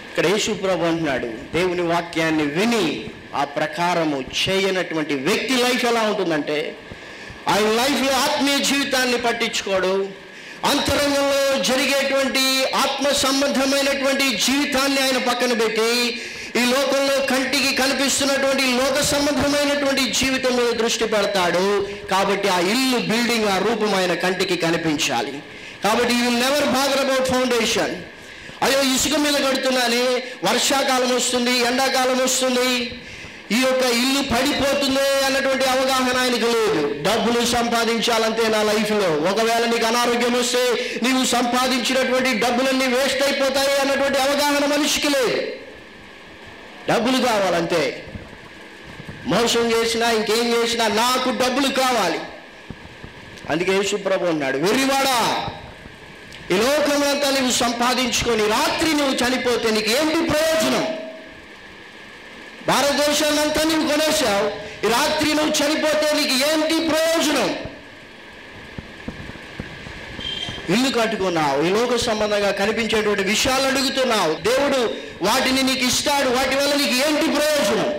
A: ఇక్కడ యేసు ప్రభు అంటున్నాడు, దేవుని వాక్యాన్ని విని ఆ ప్రకారము చేయనటువంటి వ్యక్తి లైఫ్ ఎలా ఉంటుందంటే, ఆయన లైఫ్లో ఆత్మీయ జీవితాన్ని పట్టించుకోడు, అంతరంగంలో జరిగేటువంటి ఆత్మ సంబంధమైనటువంటి జీవితాన్ని ఆయన పక్కన పెట్టి ఈ లోకంలో కంటికి కనిపిస్తున్నటువంటి లోక సంబంధమైనటువంటి జీవితం మీద దృష్టి పెడతాడు. కాబట్టి ఆ ఇల్లు, బిల్డింగ్, ఆ రూపం ఆయన కంటికి కనిపించాలి. కాబట్టి you will never bother about foundation. అయ్యో, ఇసుక మీద కడుతున్నానే, వర్షాకాలం వస్తుంది, ఎండాకాలం వస్తుంది, ఈ యొక్క ఇల్లు పడిపోతుందే అన్నటువంటి అవగాహన ఆయనకు లేదు. డబ్బులు సంపాదించాలంటే నా లైఫ్లో, ఒకవేళ నీకు అనారోగ్యం వస్తే నీవు సంపాదించినటువంటి డబ్బులన్నీ వేస్ట్ అయిపోతాయి అన్నటువంటి అవగాహన మనిషికి లేదు. డబ్బులు కావాలంతే, మోసం చేసినా ఇంకేం చేసినా నాకు డబ్బులు కావాలి. అందుకే యేసుప్రభు అన్నాడు, వెర్రివాడా, ఈ లోకమంతా నువ్వు సంపాదించుకొని రాత్రి నువ్వు చనిపోతే నీకు ఏంటి ప్రయోజనం? భారతదేశాన్ని అంతా నువ్వు కొనేసావు, ఈ రాత్రి నువ్వు చనిపోతే నీకు ఏంటి ప్రయోజనం? ఇల్లు కట్టుకున్నావు, ఈ లోక సంబంధంగా కనిపించేటువంటి విషయాలు అడుగుతున్నావు, దేవుడు వాటిని నీకు ఇస్తాడు, వాటి వల్ల నీకు ఏంటి ప్రయోజనం?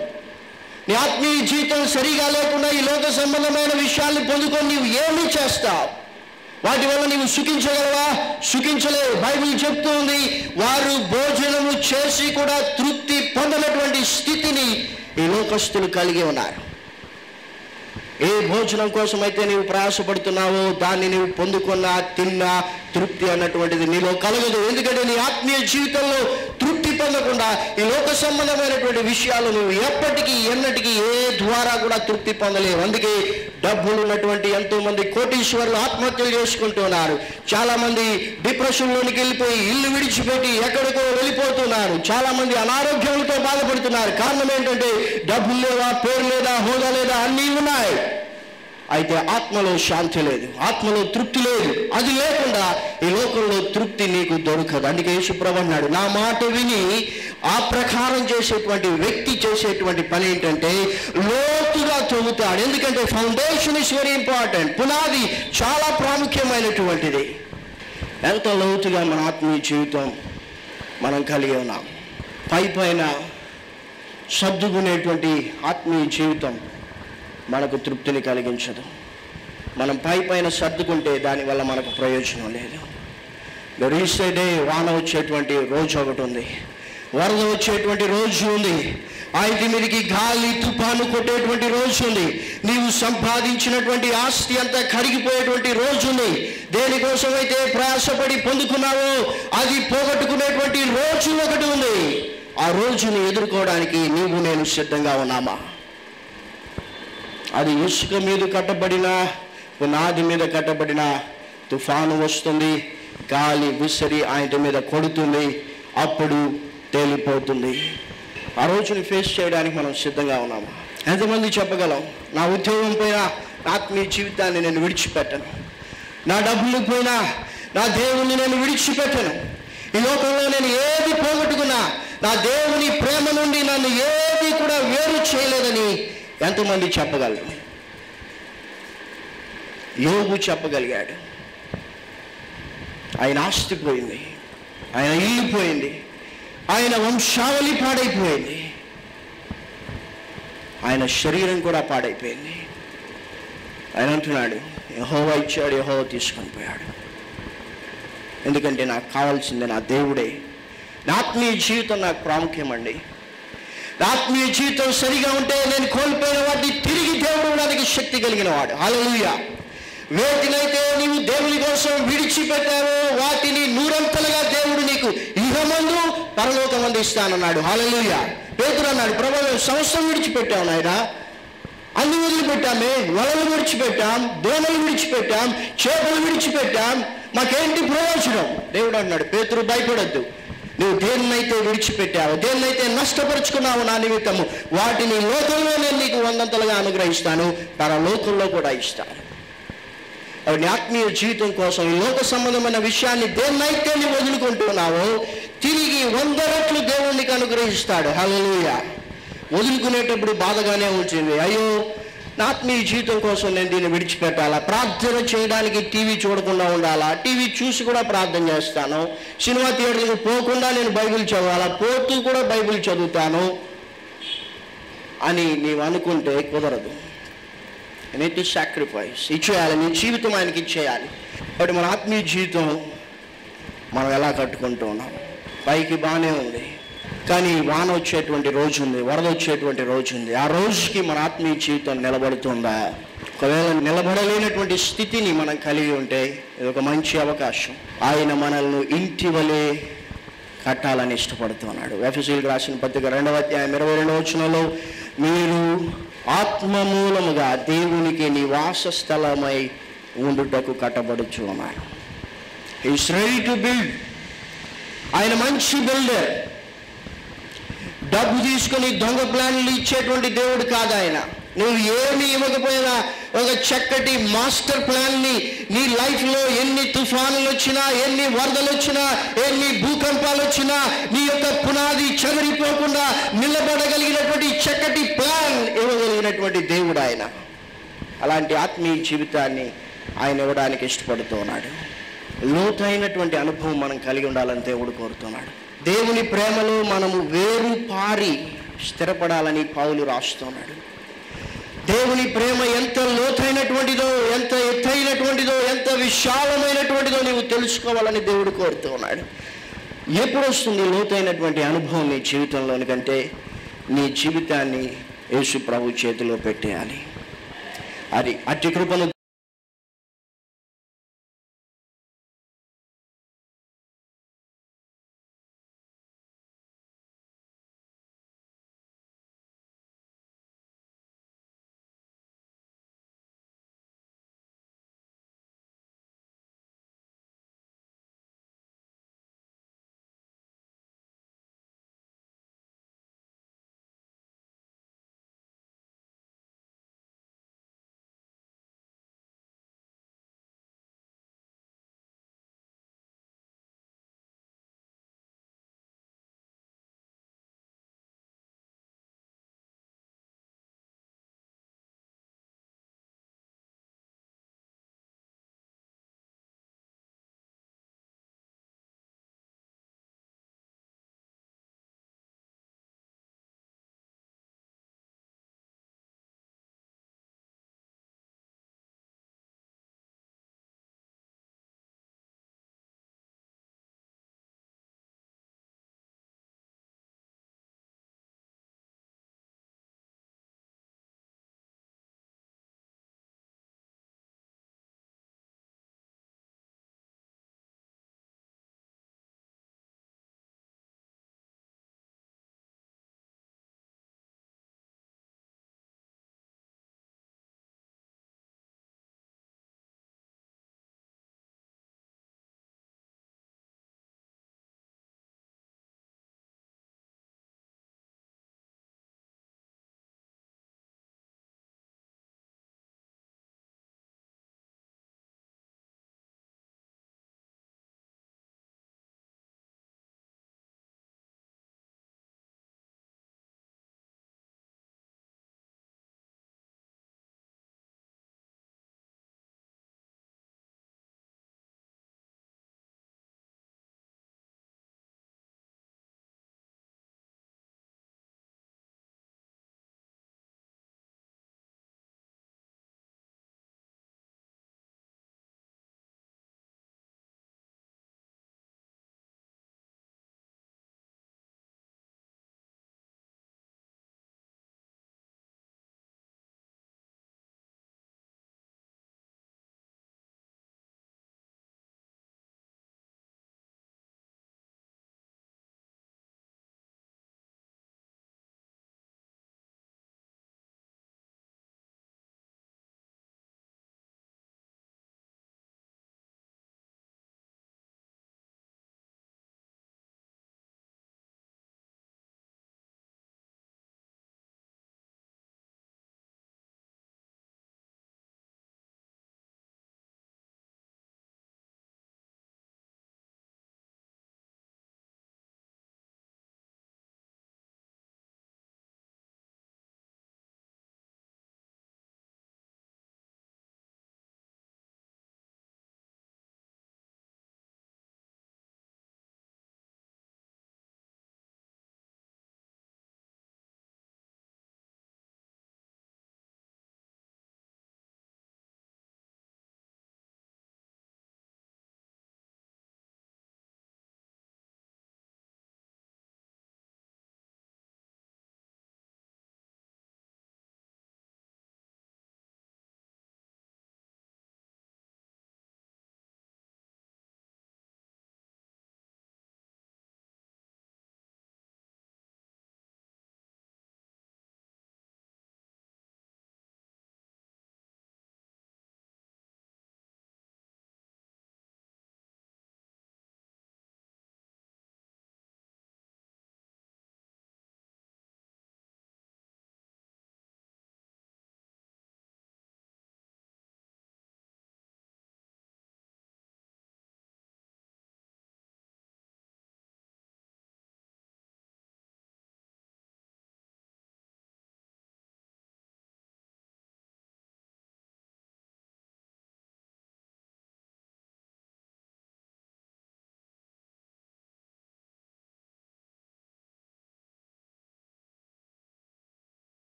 A: నీ ఆత్మీయ జీవితం సరిగా లేకుండా ఈ లోక సంబంధమైన విషయాల్ని పొందుకొని నీవు ఏమి చేస్తావు? వాటి వల్ల నీవు సుఖించగలవా? సుఖించలేవు. బైబిల్ చెప్తుంది, వారు భోజనము చేసి కూడా తృప్తి పొందనటువంటి స్థితిని ఈ లోకస్తులు కలిగి ఉన్నారు. ఏ భోజనం కోసం అయితే నీవు ప్రయాసపడుతున్నావో దాన్ని నీవు పొందుకున్నా, తిన్నా తృప్తి అన్నటువంటిది నీలో కలగదు. ఎందుకంటే నీ ఆత్మీయ జీవితంలో తృప్తి పొందకుండా ఈ లోక సంబంధమైనటువంటి విషయాలు నువ్వు ఎప్పటికీ ఎన్నటికీ ఏ ద్వారా కూడా తృప్తి పొందలేవు. అందుకే డబ్బులు ఉన్నటువంటి ఎంతో మంది కోటీశ్వరులు ఆత్మహత్యలు చేసుకుంటున్నారు. చాలా మంది డిప్రెషన్లోనికి వెళ్ళిపోయి ఇల్లు విడిచిపెట్టి ఎక్కడికో వెళ్ళిపోతున్నారు. చాలా మంది అనారోగ్యాలతో బాధపడుతున్నారు. కారణం ఏంటంటే డబ్బులు లేదా, పేరు లేదా, హోదా లేదా, అన్నీ ఉన్నాయి. అయితే ఆత్మలో శాంతి లేదు, ఆత్మలో తృప్తి లేదు. అది లేకుండా ఈ లోకంలో తృప్తి నీకు దొరకదు. అందుకే యేసుప్రభు అన్నాడు, నా మాట విని ఆ ప్రకారం చేసేటువంటి వ్యక్తి చేసేటువంటి పని ఏంటంటే లోతుగా తవ్వుతాడు. ఎందుకంటే ఫౌండేషన్ ఇస్ వెరీ ఇంపార్టెంట్. పునాది చాలా ప్రాముఖ్యమైనటువంటిది. ఎంత లోతుగా మన ఆత్మీయ జీవితం మనం కలిగి ఉన్నాం. పైన సర్దుకునేటువంటి ఆత్మీయ జీవితం మనకు తృప్తిని కలిగించదు. మనం పైన సర్దుకుంటే దానివల్ల మనకు ప్రయోజనం లేదు. రీసెడే వాన వచ్చేటువంటి రోజు ఒకటి ఉంది, వరద వచ్చేటువంటి రోజు ఉంది, ఇంటి మీదకి గాలి తుఫాను కొట్టేటువంటి రోజు ఉంది, నీవు సంపాదించినటువంటి ఆస్తి అంతా కరిగిపోయేటువంటి రోజు ఉంది. దేనికోసమైతే ప్రయాసపడి పొందుకున్నావో అది పోగొట్టుకునేటువంటి రోజు ఒకటి ఉంది. ఆ రోజుని ఎదుర్కోవడానికి నీవు నేను సిద్ధంగా ఉన్నామా? అది ఇసుక మీద కట్టబడిన పునాది మీద కట్టబడిన తుఫాను వస్తుంది, గాలి విసిరి ఆయన మీద కొడుతుంది, అప్పుడు తేలిపోతుంది. ఆ రోజుని ఫేస్ చేయడానికి మనం సిద్ధంగా ఉన్నామా? ఎంతమంది చెప్పగలం, నా ఉద్యోగం పోయినా ఆత్మీయ జీవితాన్ని నేను విడిచిపెట్టను, నా డబ్బులు పోయినా నా దేవుణ్ణి నేను విడిచిపెట్టను, ఈ లోకంలో నేను ఏది పోగొట్టుకున్నా నా దేవుని ప్రేమ నుండి నన్ను ఏది కూడా వేరు చేయలేదని ఎంతమంది చెప్పగలరు? యోబు చెప్పగలిగాడు. ఆయన ఆస్తి పోయింది, ఆయన ఇల్లు పోయింది, ఆయన వంశావళి పాడైపోయింది, ఆయన శరీరం కూడా పాడైపోయింది. ఆయన అంటున్నాడు, యెహోవా ఇచ్చాడు, యెహోవా తీసుకొని పోయాడు. ఎందుకంటే నాకు కావాల్సింది నా దేవుడే. నా ఆత్మీయ జీవితం నాకు ప్రాముఖ్యం అండి. నా ఆత్మీయ జీవితం సరిగా ఉంటే నేను కోల్పోయిన వాటిని తిరిగి దేవుడు ఇవ్వడానికి శక్తి కలిగిన వాడు. హల్లెలూయా. వేటినైతే నీవు దేవుని కోసం విడిచిపెట్టావో వాటిని నూరంతలుగా దేవుడు నీకు ఇహమందు పరలోకమందు ఇస్తానన్నాడు. హల్లెలూయా. పేతురు అన్నాడు, ప్రభువా మేము సంవత్సరం విడిచిపెట్టాం నాయన, అన్ని వదిలిపెట్టామే, వలలు విడిచిపెట్టాం, దోణలు విడిచిపెట్టాం, చేపలు విడిచిపెట్టాం, మాకేంటి ప్రయోజనం? దేవుడు అన్నాడు, పేతురు భయపడొద్దు, నువ్వు దేన్నైతే విడిచిపెట్టావు, దేన్నైతే నష్టపరుచుకున్నావు నా నిమిత్తము, వాటిని లోకంలో నేను నీకు 100 అనుగ్రహిస్తాను, పరలోకంలో కూడా ఇస్తాను. నీ ఆత్మీయ జీవితం కోసం ఈ లోక సంబంధమైన విషయాన్ని దేన్నైతే నువ్వు వదులుకుంటున్నావో తిరిగి 100 రెట్లు దేవుడు నీకు అనుగ్రహిస్తాడు. హల్లెలూయా. వదులుకునేటప్పుడు బాధగానే ఉంటుంది, అయ్యో నా ఆత్మీయ జీవితం కోసం నేను దీన్ని విడిచిపెట్టాలా, ప్రార్థన చేయడానికి టీవీ చూడకుండా ఉండాలా, టీవీ చూసి కూడా ప్రార్థన చేస్తాను, సినిమా థియేటర్లకు పోకుండా నేను బైబిల్ చదవాలా, పోతూ కూడా బైబిల్ చదువుతాను అని నీవు అనుకుంటే కుదరదు. Need to sacrifice. ఇచ్చేయాలి, నీ జీవితం ఆయనకి ఇచ్చేయాలి. బట్ మన ఆత్మీయ జీవితం మనం ఎలా కట్టుకుంటూ ఉన్నాం? పైకి బాగానే ఉంది, కానీ వాన వచ్చేటువంటి రోజు ఉంది, వరద వచ్చేటువంటి రోజు ఉంది. ఆ రోజుకి మన ఆత్మీయ జీవితం నిలబడుతుందా? ఒకవేళ నిలబడలేనటువంటి స్థితిని మనం కలిగి ఉంటే ఇది ఒక మంచి అవకాశం. ఆయన మనల్ని ఇంటి వలె కట్టాలని ఇష్టపడుతున్నాడు. ఎఫెసీయులకు రాసిన పత్రిక 2వ అధ్యాయం 22వ వచనంలో, మీరు ఆత్మ మూలముగా దేవునికి నివాస స్థలమై ఉండుటకు కట్టబడుచు ఉన్నారు. He is ready to build. ఆయన మంచి బిల్డర్. డబ్బు తీసుకుని దొంగ ప్లాన్లు ఇచ్చేటువంటి దేవుడు కాదు ఆయన. నువ్వు ఏమి ఇవ్వకపోయినా ఒక చక్కటి మాస్టర్ ప్లాన్ని నీ లైఫ్లో ఎన్ని తుఫానులు వచ్చినా, ఎన్ని వరదలు వచ్చినా, ఎన్ని భూకంపాలు వచ్చినా నీ యొక్క పునాది చెదిరిపోకుండా నిలబడగలిగినటువంటి చక్కటి ప్లాన్ ఇవ్వగలిగినటువంటి దేవుడు ఆయన. అలాంటి ఆత్మీయ జీవితాన్ని ఆయన ఇవ్వడానికి ఇష్టపడుతూ ఉన్నాడు. లోతైనటువంటి అనుభవం మనం కలిగి ఉండాలని దేవుడు కోరుతున్నాడు. దేవుని ప్రేమలో మనము వేరు పారి స్థిరపడాలని పౌలు రాస్తున్నాడు. దేవుని ప్రేమ ఎంత లోతైనటువంటిదో, ఎంత ఎత్తైనటువంటిదో, ఎంత విశాలమైనటువంటిదో నీవు తెలుసుకోవాలని దేవుడు కోరుతూ ఉన్నాడు. ఎప్పుడు వస్తుంది లోతైనటువంటి అనుభవం నీ జీవితంలోనికంటే నీ జీవితాన్ని యేసు ప్రభు చేతిలో పెట్టేయాలి. అది అట్టి కృపను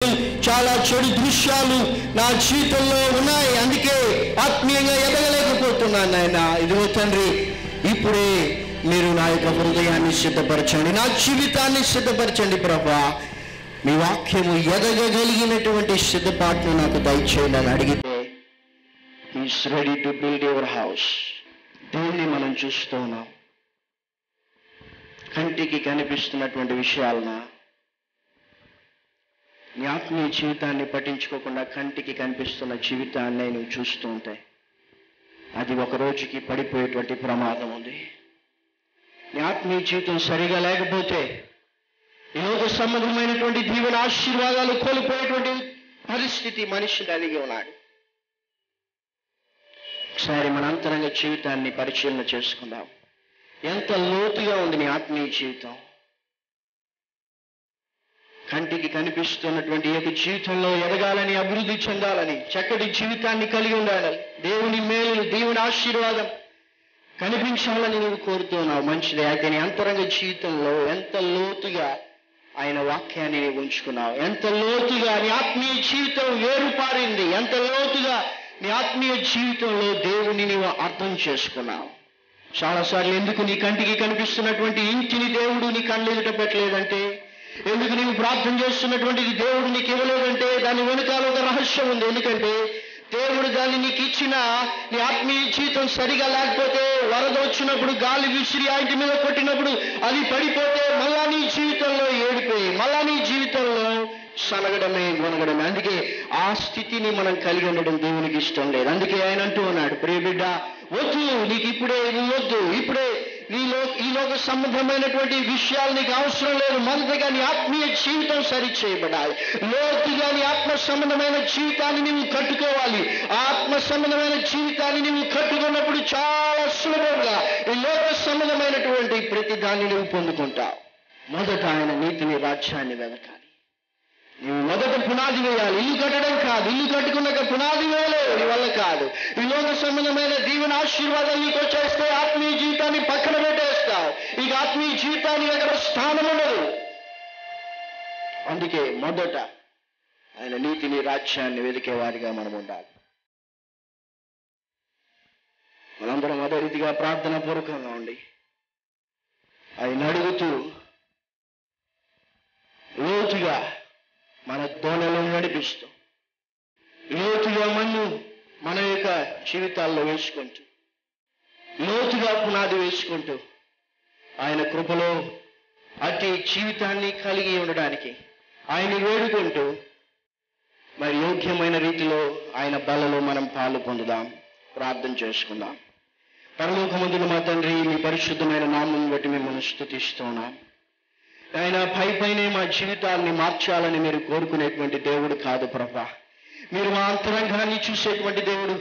A: చాలా చెడు దృశ్యాలు నా జీవితంలో ఉన్నాయి, అందుకే ఆత్మీయంగా ఎదగలేకపోతున్నాను నాయన. ఇదిగో తండ్రి, ఇప్పుడే మీరు నా యొక్క హృదయాన్ని సిద్ధపరచండి, నా జీవితాన్ని సిద్ధపరచండి ప్రభా. మీ వాక్యము ఎదగగలిగినటువంటి సిద్ధపాటును నాకు దయచేయండి అని అడిగితే is ready to build your house. దేవుణ్ణి మనం చూస్తూ ఉన్నాం. కంటికి కనిపిస్తున్నటువంటి విషయాలన నీ ఆత్మీయ జీవితాన్ని పట్టించుకోకుండా కంటికి కనిపిస్తున్న జీవితాన్ని నువ్వు చూస్తూ ఉంటే అది ఒక రోజుకి పడిపోయేటువంటి ప్రమాదం ఉంది. నీ ఆత్మీయ జీవితం సరిగా లేకపోతే ఈ లోక సంబంధమైనటువంటి దీవెన ఆశీర్వాదాలు కోల్పోయేటువంటి పరిస్థితి మనిషి కలిగి ఉన్నాడు. ఒకసారి మన అంతరంగ జీవితాన్ని పరిశీలన చేసుకుందాం. ఎంత లోతుగా ఉంది నీ ఆత్మీయ జీవితం? కంటికి కనిపిస్తున్నటువంటి ఈ యొక్క జీవితంలో ఎదగాలని, అభివృద్ధి చెందాలని, చక్కటి జీవితాన్ని కలిగి ఉండాలని, దేవుని మేలు, దేవుని ఆశీర్వాదం కనిపించాలని నువ్వు కోరుతున్నావు. మంచిదే. అయితే నీ అంతరంగ జీవితంలో ఎంత లోతుగా ఆయన వాక్యాన్ని ఉంచుకున్నావు? ఎంత లోతుగా నీ ఆత్మీయ జీవితం వేరుపారింది? ఎంత లోతుగా నీ ఆత్మీయ జీవితంలో దేవుని నీవు అర్థం చేసుకున్నావు? చాలాసార్లు ఎందుకు నీ కంటికి కనిపిస్తున్నటువంటి ఇంటిని దేవుడు నీ కళ్ళు ఎదుట పెట్టలేదంటే, ఎందుకు నీవు ప్రార్థన చేస్తున్నటువంటిది దేవుడు నీకు ఇవ్వలేదంటే దాని వెనుకాల ఒక రహస్యం ఉంది. ఎందుకంటే దేవుడు దాన్ని నీకు ఇచ్చిన నీ ఆత్మీయ జీవితం సరిగా లేకపోతే, వరద వచ్చినప్పుడు గాలి విసిరి ఆ ఇంటి మీద కొట్టినప్పుడు అది పడిపోతే మళ్ళా నీ జీవితంలో ఏడిపోయి, మళ్ళా నీ జీవితంలో సనగడమే, గొనగడమే. అందుకే ఆ స్థితిని మనం కలిగి ఉండడం దేవునికి ఇష్టం లేదు. అందుకే ఆయన అంటూ ఉన్నాడు, ప్రియ బిడ్డ, వద్దు, నీకు ఇప్పుడే నువ్వు వద్దు, ఇప్పుడే ఈ లోక సంబంధమైనటువంటి విషయాలు నీకు అవసరం లేదు. మొదటగా నీ ఆత్మీయ జీవితం సరి చేయబడాలి. లోతుగా నీ ఆత్మ సంబంధమైన జీవితాన్ని నువ్వు కట్టుకోవాలి. ఆత్మ సంబంధమైన జీవితాన్ని నువ్వు కట్టుకున్నప్పుడు చాలా సులభంగా ఈ లోక సంబంధమైనటువంటి ప్రతి దాన్ని నువ్వు పొందుకుంటావు. మొదట ఆయన నీతిని, రాజ్యాన్ని వెదకాలి. నువ్వు మొదట పునాది వేయాలి. ఇల్లు కట్టడం కాదు, ఇల్లు కట్టుకున్నాక పునాది వేయలేవు, నీ వల్ల కాదు. ఈ లోక సంబంధమైన దీవెన ఆశీర్వాదాలు నీకు వచ్చేస్తే ఆత్మీయ జీవితాన్ని పక్కన పెట్టేస్తావు. ఇక ఆత్మీయ జీవితానికి అక్కడ స్థానం ఉండదు. అందుకే మొదట ఆయన నీతిని, రాజ్యాన్ని వెతికే వారిగా మనం ఉండాలి. మనందరం అదే రీతిగా ప్రార్థన పూర్వకంగా ఉండి ఆయన అడుగుతూ లోతుగా మన దోణలో నడిపిస్తూ, లోతుగా మన యొక్క జీవితాల్లో వేసుకుంటూ, లోతుగా పునాది వేసుకుంటూ ఆయన కృపలో అట్టి జీవితాన్ని కలిగి ఉండడానికి ఆయన వేడుకుంటూ మరి యోగ్యమైన రీతిలో ఆయన బలలో మనం పాలు పొందుదాం. ప్రార్థన చేసుకుందాం. పరలోకమందున మా తండ్రి, మీ పరిశుద్ధమైన నామం బట్టి మిమ్మల్ని స్తుతిస్తున్నాం. ఆయన పైనే మా జీవితాన్ని మార్చాలని మీరు కోరుకునేటువంటి దేవుడు కాదు ప్రభా. మీరు మా అంతరంగాన్ని చూసేటువంటి దేవుడు.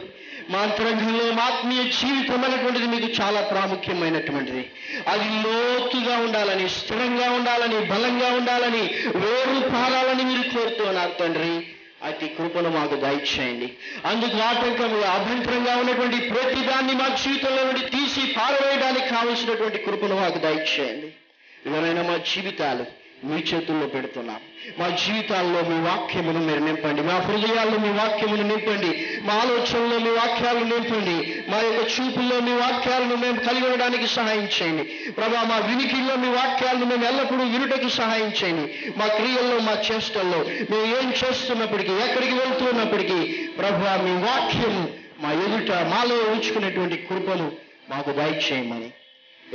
A: మా అంతరంగంలో మా ఆత్మీయ జీవితం అనేటువంటిది మీకు చాలా ప్రాముఖ్యమైనటువంటిది. అది లోతుగా ఉండాలని, స్థిరంగా ఉండాలని, బలంగా ఉండాలని, వేరు పారాలని మీరు కోరుతున్నారు తండ్రి. అతి కృపను మాకు దయచేయండి. అందుకు ఆటంకంగా, అభ్యంతరంగా ఉన్నటువంటి ప్రతిదాన్ని మా జీవితంలో నుండి తీసి పారవేయడానికి కావలసినటువంటి కృపను మాకు దయచేయండి. ఎవరైనా మా జీవితాలు మీ చేతుల్లో పెడుతున్నాం. మా జీవితాల్లో మీ వాక్యమును మీరు నింపండి. మా హృదయాల్లో మీ వాక్యమును నింపండి. మా ఆలోచనలో మీ వాక్యాలను నింపండి. మా యొక్క చూపుల్లో మీ వాక్యాలను మేము కలిగి ఉండడానికి సహాయం చేయండి ప్రభా. మా వినికిల్లో మీ వాక్యాలను మేము ఎల్లప్పుడూ వినుటకు సహాయం చేయండి. మా క్రియల్లో, మా చేష్టల్లో మేము ఏం చేస్తున్నప్పటికీ, ఎక్కడికి వెళ్తున్నప్పటికీ ప్రభా, మీ వాక్యం మా ఎదుట మాలో ఉంచుకునేటువంటి కృపను మాకు దయచేయమని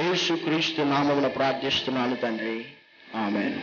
A: యేసుక్రీస్తు నామమున ప్రార్థిస్తున్నాను తండ్రి. ఆమేన్.